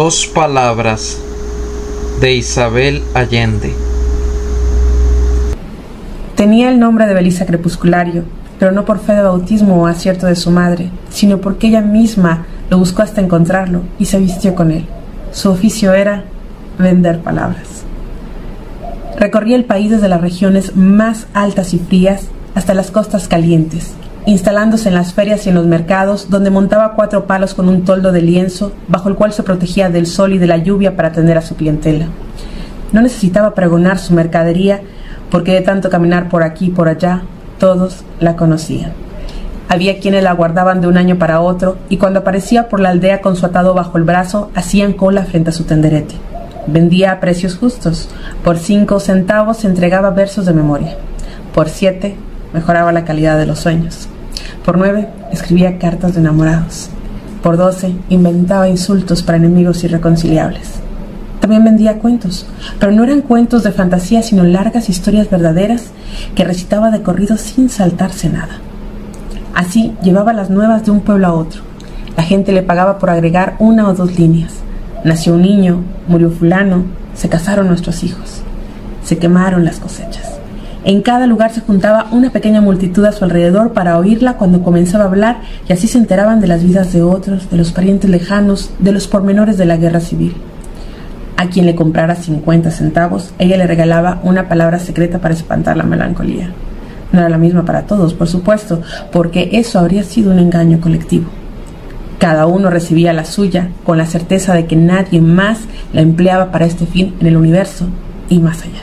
Dos palabras de Isabel Allende. Tenía el nombre de Belisa Crepusculario, pero no por fe de bautismo o acierto de su madre, sino porque ella misma lo buscó hasta encontrarlo y se vistió con él. Su oficio era vender palabras. Recorría el país desde las regiones más altas y frías hasta las costas calientes, instalándose en las ferias y en los mercados, donde montaba 4 palos con un toldo de lienzo, bajo el cual se protegía del sol y de la lluvia para atender a su clientela. No necesitaba pregonar su mercadería, porque de tanto caminar por aquí y por allá, todos la conocían. Había quienes la guardaban de un año para otro, y cuando aparecía por la aldea con su atado bajo el brazo, hacían cola frente a su tenderete. Vendía a precios justos. Por 5 centavos entregaba versos de memoria. Por 7 mejoraba la calidad de los sueños. Por 9 escribía cartas de enamorados. Por 12 inventaba insultos para enemigos irreconciliables. También vendía cuentos, pero no eran cuentos de fantasía, sino largas historias verdaderas que recitaba de corrido sin saltarse nada. Así llevaba las nuevas de un pueblo a otro. La gente le pagaba por agregar 1 o 2 líneas. Nació un niño, murió fulano, se casaron nuestros hijos, se quemaron las cosechas. En cada lugar se juntaba una pequeña multitud a su alrededor para oírla cuando comenzaba a hablar, y así se enteraban de las vidas de otros, de los parientes lejanos, de los pormenores de la guerra civil. A quien le comprara 50 centavos, ella le regalaba una palabra secreta para espantar la melancolía. No era la misma para todos, por supuesto, porque eso habría sido un engaño colectivo. Cada uno recibía la suya con la certeza de que nadie más la empleaba para este fin en el universo y más allá.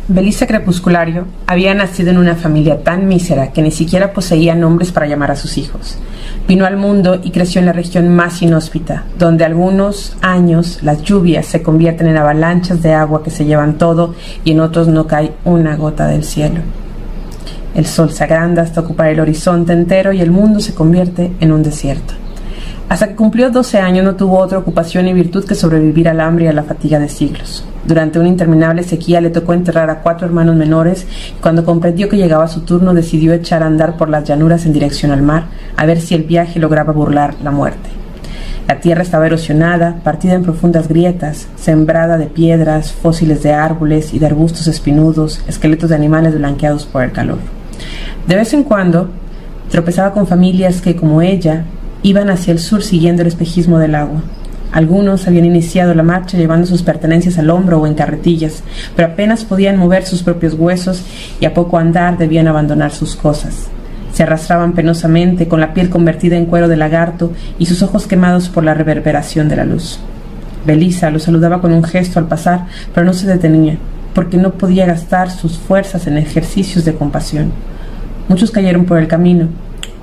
Belisa Crepusculario había nacido en una familia tan mísera que ni siquiera poseía nombres para llamar a sus hijos. Vino al mundo y creció en la región más inhóspita, donde algunos años las lluvias se convierten en avalanchas de agua que se llevan todo y en otros no cae una gota del cielo. El sol se agranda hasta ocupar el horizonte entero y el mundo se convierte en un desierto. Hasta que cumplió 12 años no tuvo otra ocupación y virtud que sobrevivir al hambre y a la fatiga de siglos. Durante una interminable sequía le tocó enterrar a 4 hermanos menores y cuando comprendió que llegaba su turno decidió echar a andar por las llanuras en dirección al mar a ver si el viaje lograba burlar la muerte. La tierra estaba erosionada, partida en profundas grietas, sembrada de piedras, fósiles de árboles y de arbustos espinudos, esqueletos de animales blanqueados por el calor. De vez en cuando tropezaba con familias que, como ella, iban hacia el sur siguiendo el espejismo del agua. Algunos habían iniciado la marcha llevando sus pertenencias al hombro o en carretillas, pero apenas podían mover sus propios huesos y a poco andar debían abandonar sus cosas. Se arrastraban penosamente con la piel convertida en cuero de lagarto y sus ojos quemados por la reverberación de la luz. Belisa los saludaba con un gesto al pasar, pero no se detenía, porque no podía gastar sus fuerzas en ejercicios de compasión. Muchos cayeron por el camino,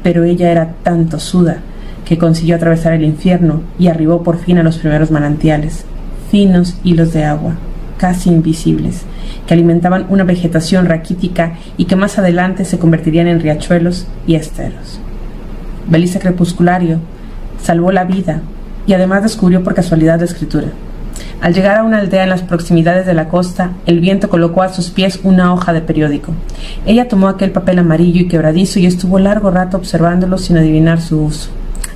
pero ella era tan tosuda que consiguió atravesar el infierno y arribó por fin a los primeros manantiales, finos hilos de agua, casi invisibles, que alimentaban una vegetación raquítica y que más adelante se convertirían en riachuelos y esteros. Belisa Crepusculario salvó la vida y además descubrió por casualidad la escritura. Al llegar a una aldea en las proximidades de la costa, el viento colocó a sus pies una hoja de periódico. Ella tomó aquel papel amarillo y quebradizo y estuvo largo rato observándolo sin adivinar su uso,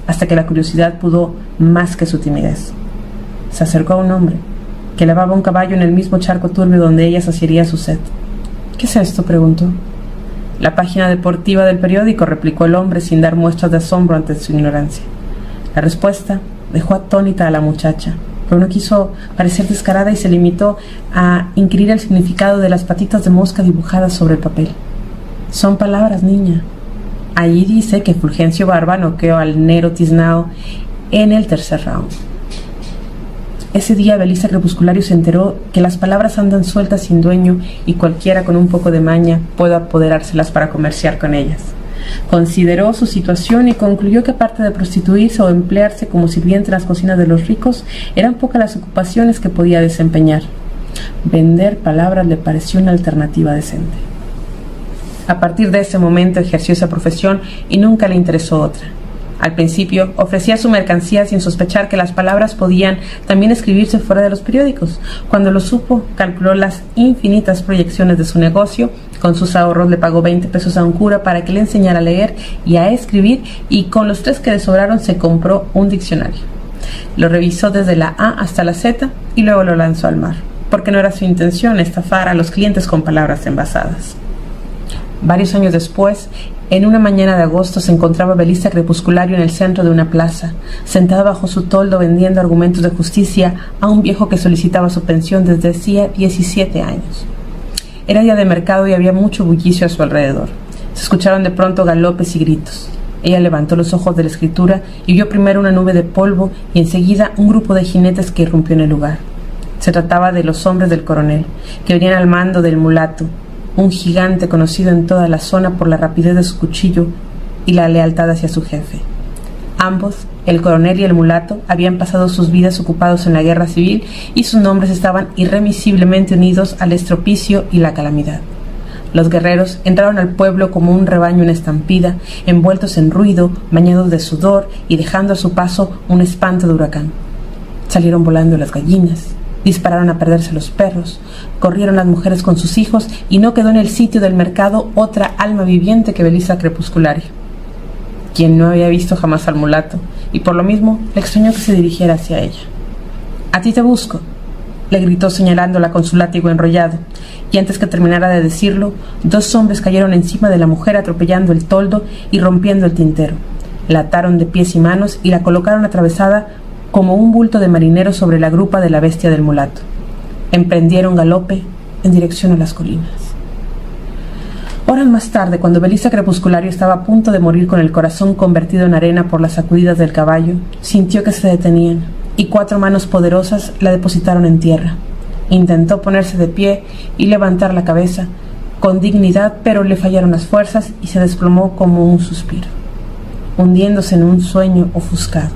hasta que la curiosidad pudo más que su timidez. Se acercó a un hombre que lavaba un caballo en el mismo charco turbio donde ella saciaría su sed. «¿Qué es esto?», preguntó. «La página deportiva del periódico», replicó el hombre sin dar muestras de asombro ante su ignorancia. La respuesta dejó atónita a la muchacha, pero no quiso parecer descarada y se limitó a inquirir el significado de las patitas de mosca dibujadas sobre el papel. «Son palabras, niña. Allí dice que Fulgencio Barba noqueó al Nero Tiznao en el 3er round». Ese día Belisa Crepusculario se enteró que las palabras andan sueltas sin dueño y cualquiera con un poco de maña puede apoderárselas para comerciar con ellas. Consideró su situación y concluyó que aparte de prostituirse o emplearse como sirviente en las cocinas de los ricos, eran pocas las ocupaciones que podía desempeñar. Vender palabras le pareció una alternativa decente. A partir de ese momento ejerció esa profesión y nunca le interesó otra. Al principio ofrecía su mercancía sin sospechar que las palabras podían también escribirse fuera de los periódicos. Cuando lo supo, calculó las infinitas proyecciones de su negocio. Con sus ahorros le pagó 20 pesos a un cura para que le enseñara a leer y a escribir, y con los 3 que le sobraron se compró un diccionario. Lo revisó desde la A hasta la Z y luego lo lanzó al mar, porque no era su intención estafar a los clientes con palabras envasadas. Varios años después, en una mañana de agosto, se encontraba Belisa Crepusculario en el centro de una plaza, sentada bajo su toldo vendiendo argumentos de justicia a un viejo que solicitaba su pensión desde hacía 17 años. Era día de mercado y había mucho bullicio a su alrededor. Se escucharon de pronto galopes y gritos. Ella levantó los ojos de la escritura y vio primero una nube de polvo y enseguida un grupo de jinetes que irrumpió en el lugar. Se trataba de los hombres del coronel, que venían al mando del mulato, un gigante conocido en toda la zona por la rapidez de su cuchillo y la lealtad hacia su jefe. Ambos, el coronel y el mulato, habían pasado sus vidas ocupados en la guerra civil y sus nombres estaban irremisiblemente unidos al estropicio y la calamidad. Los guerreros entraron al pueblo como un rebaño en estampida, envueltos en ruido, bañados de sudor y dejando a su paso un espanto de huracán. Salieron volando las gallinas, dispararon a perderse los perros, corrieron las mujeres con sus hijos y no quedó en el sitio del mercado otra alma viviente que Belisa Crepusculario, quien no había visto jamás al mulato y por lo mismo le extrañó que se dirigiera hacia ella. «A ti te busco», le gritó señalándola con su látigo enrollado, y antes que terminara de decirlo, dos hombres cayeron encima de la mujer atropellando el toldo y rompiendo el tintero. La ataron de pies y manos y la colocaron atravesada como un bulto de marinero sobre la grupa de la bestia del mulato. Emprendieron galope en dirección a las colinas. Horas más tarde, cuando Belisa Crepusculario estaba a punto de morir con el corazón convertido en arena por las sacudidas del caballo, sintió que se detenían y 4 manos poderosas la depositaron en tierra. Intentó ponerse de pie y levantar la cabeza con dignidad, pero le fallaron las fuerzas y se desplomó como un suspiro, hundiéndose en un sueño ofuscado.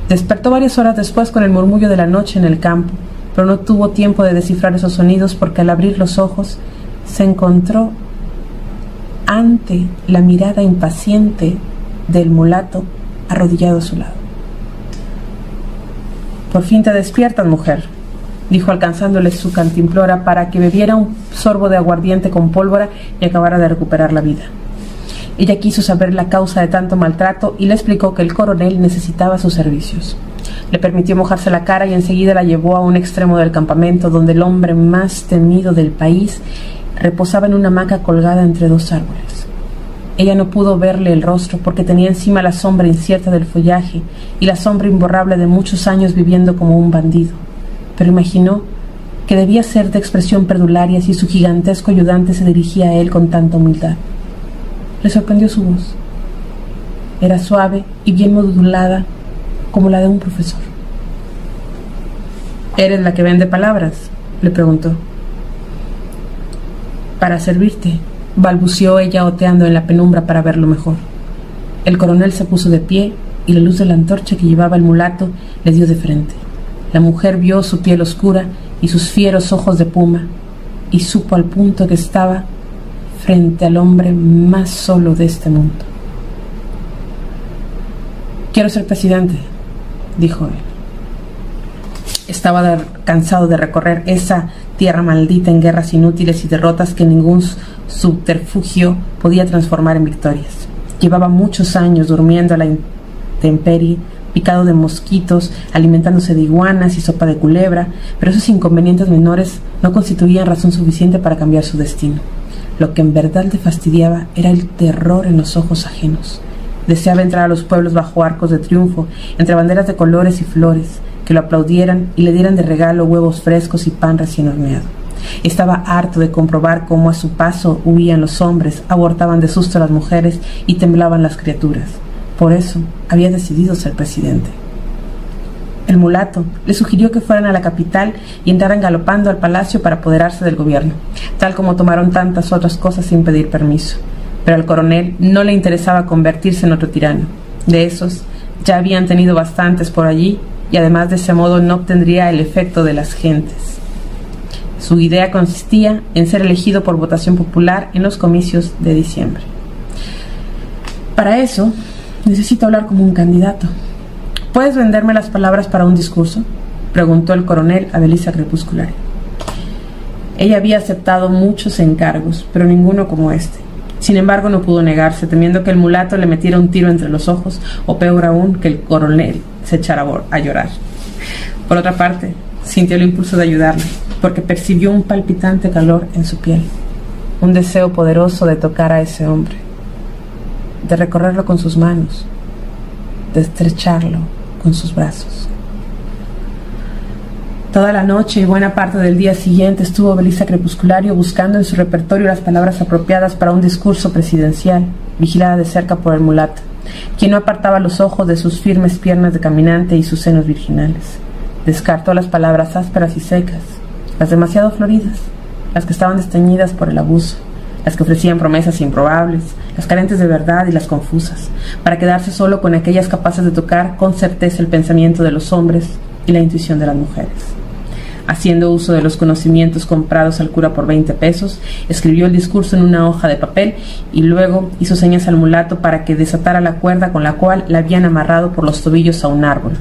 Despertó varias horas después con el murmullo de la noche en el campo, pero no tuvo tiempo de descifrar esos sonidos porque al abrir los ojos se encontró ante la mirada impaciente del mulato arrodillado a su lado. «Por fin te despiertas, mujer», dijo alcanzándole su cantimplora para que bebiera un sorbo de aguardiente con pólvora y acabara de recuperar la vida. Ella quiso saber la causa de tanto maltrato y le explicó que el coronel necesitaba sus servicios. Le permitió mojarse la cara y enseguida la llevó a un extremo del campamento donde el hombre más temido del país reposaba en una hamaca colgada entre 2 árboles. Ella no pudo verle el rostro porque tenía encima la sombra incierta del follaje y la sombra imborrable de muchos años viviendo como un bandido, pero imaginó que debía ser de expresión perdularia si su gigantesco ayudante se dirigía a él con tanta humildad. Le sorprendió su voz. Era suave y bien modulada como la de un profesor. «¿Eres la que vende palabras?», le preguntó. «Para servirte», balbuceó ella oteando en la penumbra para verlo mejor. El coronel se puso de pie y la luz de la antorcha que llevaba el mulato le dio de frente. La mujer vio su piel oscura y sus fieros ojos de puma y supo al punto que estaba frente al hombre más solo de este mundo. «Quiero ser presidente», dijo él. Estaba cansado de recorrer esa tierra maldita en guerras inútiles y derrotas que ningún subterfugio podía transformar en victorias. Llevaba muchos años durmiendo a la intemperie, picado de mosquitos, alimentándose de iguanas y sopa de culebra, pero esos inconvenientes menores no constituían razón suficiente para cambiar su destino. Lo que en verdad le fastidiaba era el terror en los ojos ajenos. Deseaba entrar a los pueblos bajo arcos de triunfo, entre banderas de colores y flores, que lo aplaudieran y le dieran de regalo huevos frescos y pan recién horneado. Estaba harto de comprobar cómo a su paso huían los hombres, abortaban de susto a las mujeres y temblaban las criaturas. Por eso había decidido ser presidente. El mulato le sugirió que fueran a la capital y entraran galopando al palacio para apoderarse del gobierno, tal como tomaron tantas otras cosas sin pedir permiso. Pero al coronel no le interesaba convertirse en otro tirano. De esos ya habían tenido bastantes por allí y además de ese modo no obtendría el efecto de las gentes. Su idea consistía en ser elegido por votación popular en los comicios de diciembre. Para eso necesito hablar como un candidato. ¿Puedes venderme las palabras para un discurso?, preguntó el coronel a Belisa Crepusculario. Ella había aceptado muchos encargos, pero ninguno como este. Sin embargo, no pudo negarse, temiendo que el mulato le metiera un tiro entre los ojos, o peor aún, que el coronel se echara a llorar. Por otra parte, sintió el impulso de ayudarle, porque percibió un palpitante calor en su piel, un deseo poderoso de tocar a ese hombre, de recorrerlo con sus manos, de estrecharlo con sus brazos. Toda la noche y buena parte del día siguiente estuvo Belisa Crepusculario buscando en su repertorio las palabras apropiadas para un discurso presidencial, vigilada de cerca por el mulato, quien no apartaba los ojos de sus firmes piernas de caminante y sus senos virginales. Descartó las palabras ásperas y secas, las demasiado floridas, las que estaban desteñidas por el abuso, las que ofrecían promesas improbables, las carentes de verdad y las confusas, para quedarse solo con aquellas capaces de tocar con certeza el pensamiento de los hombres y la intuición de las mujeres. Haciendo uso de los conocimientos comprados al cura por 20 pesos, escribió el discurso en una hoja de papel y luego hizo señas al mulato para que desatara la cuerda con la cual la habían amarrado por los tobillos a un árbol.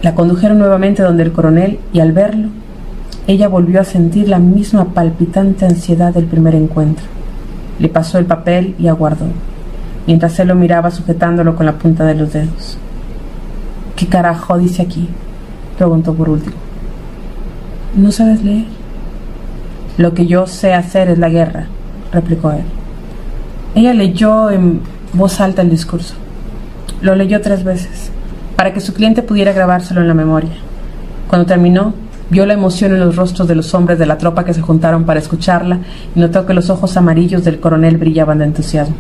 La condujeron nuevamente donde el coronel y al verlo, ella volvió a sentir la misma palpitante ansiedad del primer encuentro. Le pasó el papel y aguardó, mientras él lo miraba sujetándolo con la punta de los dedos. ¿Qué carajo dice aquí?, preguntó por último. ¿No sabes leer? Lo que yo sé hacer es la guerra, replicó él. Ella leyó en voz alta el discurso. Lo leyó 3 veces, para que su cliente pudiera grabárselo en la memoria. Cuando terminó, vio la emoción en los rostros de los hombres de la tropa que se juntaron para escucharla y notó que los ojos amarillos del coronel brillaban de entusiasmo.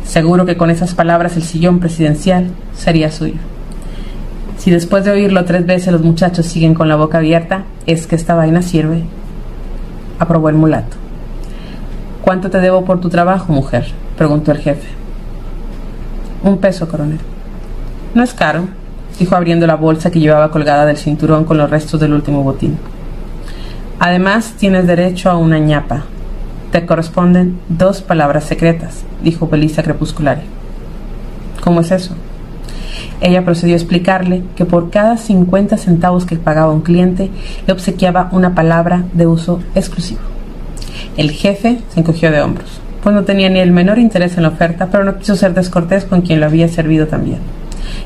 Seguro que con esas palabras el sillón presidencial sería suyo. Si después de oírlo 3 veces los muchachos siguen con la boca abierta, es que esta vaina sirve, aprobó el mulato. ¿Cuánto te debo por tu trabajo, mujer?, preguntó el jefe. 1 peso, coronel. No es caro, dijo abriendo la bolsa que llevaba colgada del cinturón con los restos del último botín. Además, tienes derecho a una ñapa. Te corresponden 2 palabras secretas, dijo Belisa Crepusculario. ¿Cómo es eso? Ella procedió a explicarle que por cada 50 centavos que pagaba un cliente, le obsequiaba una palabra de uso exclusivo. El jefe se encogió de hombros, pues no tenía ni el menor interés en la oferta, pero no quiso ser descortés con quien lo había servido también.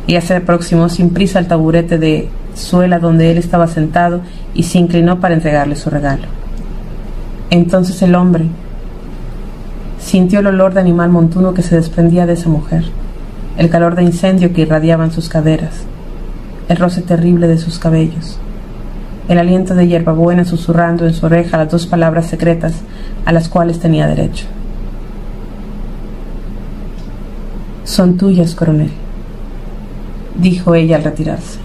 Ella se aproximó sin prisa al taburete de suela donde él estaba sentado y se inclinó para entregarle su regalo. Entonces el hombre sintió el olor de animal montuno que se desprendía de esa mujer, el calor de incendio que irradiaban sus caderas, el roce terrible de sus cabellos, el aliento de hierbabuena susurrando en su oreja las 2 palabras secretas a las cuales tenía derecho. Son tuyas, coronel, dijo ella al retirarse.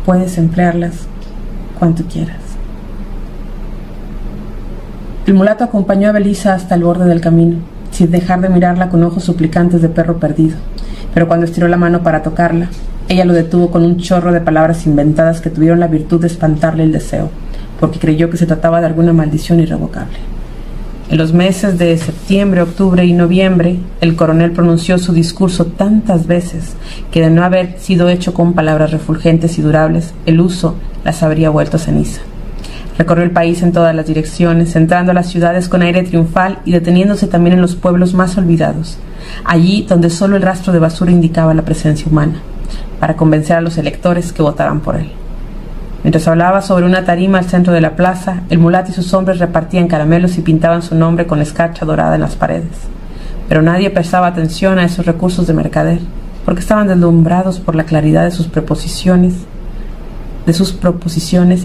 Puedes emplearlas cuanto quieras. El mulato acompañó a Belisa hasta el borde del camino, sin dejar de mirarla con ojos suplicantes de perro perdido, pero cuando estiró la mano para tocarla, ella lo detuvo con un chorro de palabras inventadas que tuvieron la virtud de espantarle el deseo, porque creyó que se trataba de alguna maldición irrevocable. En los meses de septiembre, octubre y noviembre, el coronel pronunció su discurso tantas veces que, de no haber sido hecho con palabras refulgentes y durables, el uso las habría vuelto ceniza. Recorrió el país en todas las direcciones, entrando a las ciudades con aire triunfal y deteniéndose también en los pueblos más olvidados, allí donde solo el rastro de basura indicaba la presencia humana, para convencer a los electores que votaran por él. Mientras hablaba sobre una tarima al centro de la plaza, el mulato y sus hombres repartían caramelos y pintaban su nombre con escarcha dorada en las paredes. Pero nadie prestaba atención a esos recursos de mercader, porque estaban deslumbrados por la claridad de sus proposiciones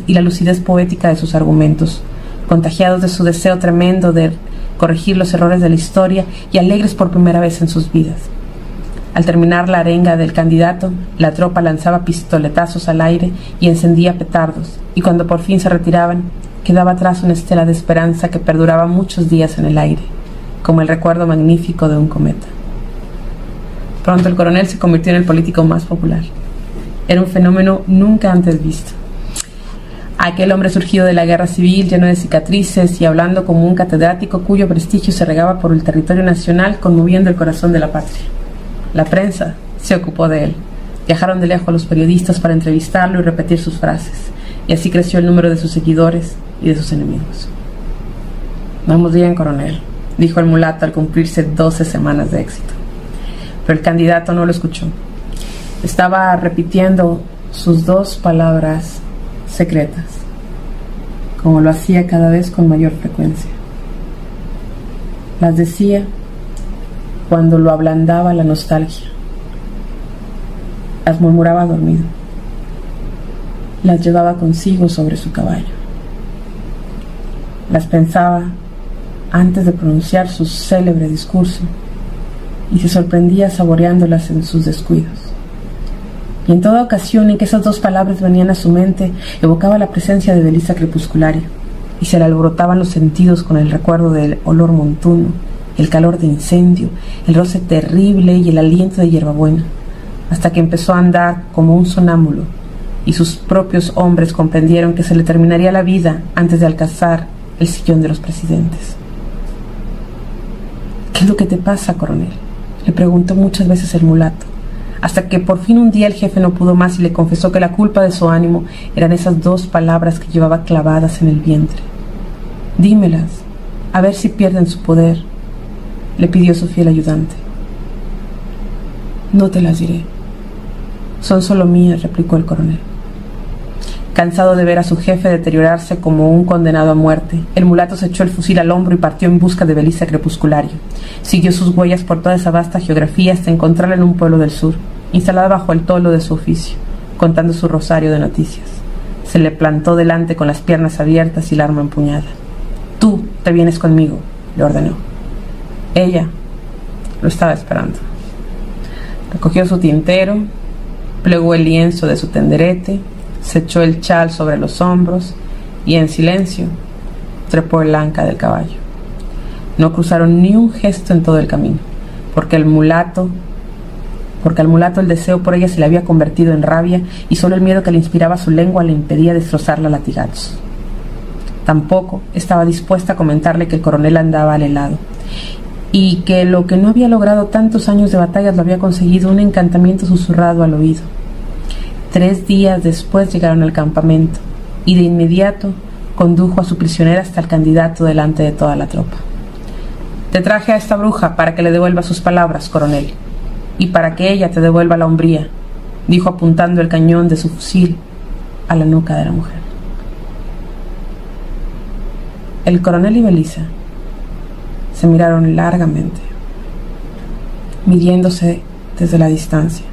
y la lucidez poética de sus argumentos, contagiados de su deseo tremendo de corregir los errores de la historia y alegres por primera vez en sus vidas. Al terminar la arenga del candidato, la tropa lanzaba pistoletazos al aire y encendía petardos, y cuando por fin se retiraban, quedaba atrás una estela de esperanza que perduraba muchos días en el aire, como el recuerdo magnífico de un cometa. Pronto el coronel se convirtió en el político más popular. Era un fenómeno nunca antes visto. Aquel hombre surgido de la guerra civil, lleno de cicatrices y hablando como un catedrático cuyo prestigio se regaba por el territorio nacional, conmoviendo el corazón de la patria. La prensa se ocupó de él. Viajaron de lejos los periodistas para entrevistarlo y repetir sus frases, y así creció el número de sus seguidores y de sus enemigos. Vamos bien, coronel, dijo el mulato al cumplirse 12 semanas de éxito. Pero el candidato no lo escuchó. Estaba repitiendo sus 2 palabras secretas, como lo hacía cada vez con mayor frecuencia. Las decía cuando lo ablandaba la nostalgia. Las murmuraba dormido. Las llevaba consigo sobre su caballo. Las pensaba antes de pronunciar su célebre discurso y se sorprendía saboreándolas en sus descuidos. Y en toda ocasión en que esas 2 palabras venían a su mente, evocaba la presencia de Belisa Crepuscularia y se le alborotaban los sentidos con el recuerdo del olor montuno, el calor de incendio, el roce terrible y el aliento de hierbabuena, hasta que empezó a andar como un sonámbulo y sus propios hombres comprendieron que se le terminaría la vida antes de alcanzar el sillón de los presidentes. ¿Qué es lo que te pasa, coronel?, le preguntó muchas veces el mulato, hasta que por fin un día el jefe no pudo más y le confesó que la culpa de su ánimo eran esas 2 palabras que llevaba clavadas en el vientre. Dímelas, a ver si pierden su poder, le pidió su fiel ayudante. No te las diré. Son solo mías, replicó el coronel. Cansado de ver a su jefe deteriorarse como un condenado a muerte, el mulato se echó el fusil al hombro y partió en busca de Belisa Crepuscularia. Siguió sus huellas por toda esa vasta geografía hasta encontrarla en un pueblo del sur, instalada bajo el toldo de su oficio, contando su rosario de noticias. Se le plantó delante con las piernas abiertas y el arma empuñada. «Tú te vienes conmigo», le ordenó. Ella lo estaba esperando. Recogió su tintero, plegó el lienzo de su tenderete, se echó el chal sobre los hombros y en silencio trepó el anca del caballo. No cruzaron ni un gesto en todo el camino, porque al mulato el deseo por ella se le había convertido en rabia y solo el miedo que le inspiraba su lengua le impedía destrozarla a latigazos. Tampoco estaba dispuesta a comentarle que el coronel andaba al helado y que lo que no había logrado tantos años de batallas lo había conseguido un encantamiento susurrado al oído. 3 días después llegaron al campamento y de inmediato condujo a su prisionera hasta el candidato delante de toda la tropa. «Te traje a esta bruja para que le devuelva sus palabras, coronel, y para que ella te devuelva la hombría», dijo apuntando el cañón de su fusil a la nuca de la mujer. El coronel y Belisa se miraron largamente, midiéndose desde la distancia.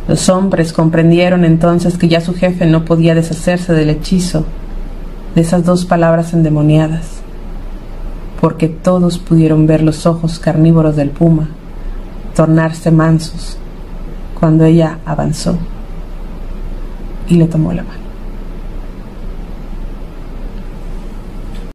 Los hombres comprendieron entonces que ya su jefe no podía deshacerse del hechizo de esas 2 palabras endemoniadas, porque todos pudieron ver los ojos carnívoros del puma tornarse mansos cuando ella avanzó y le tomó la mano.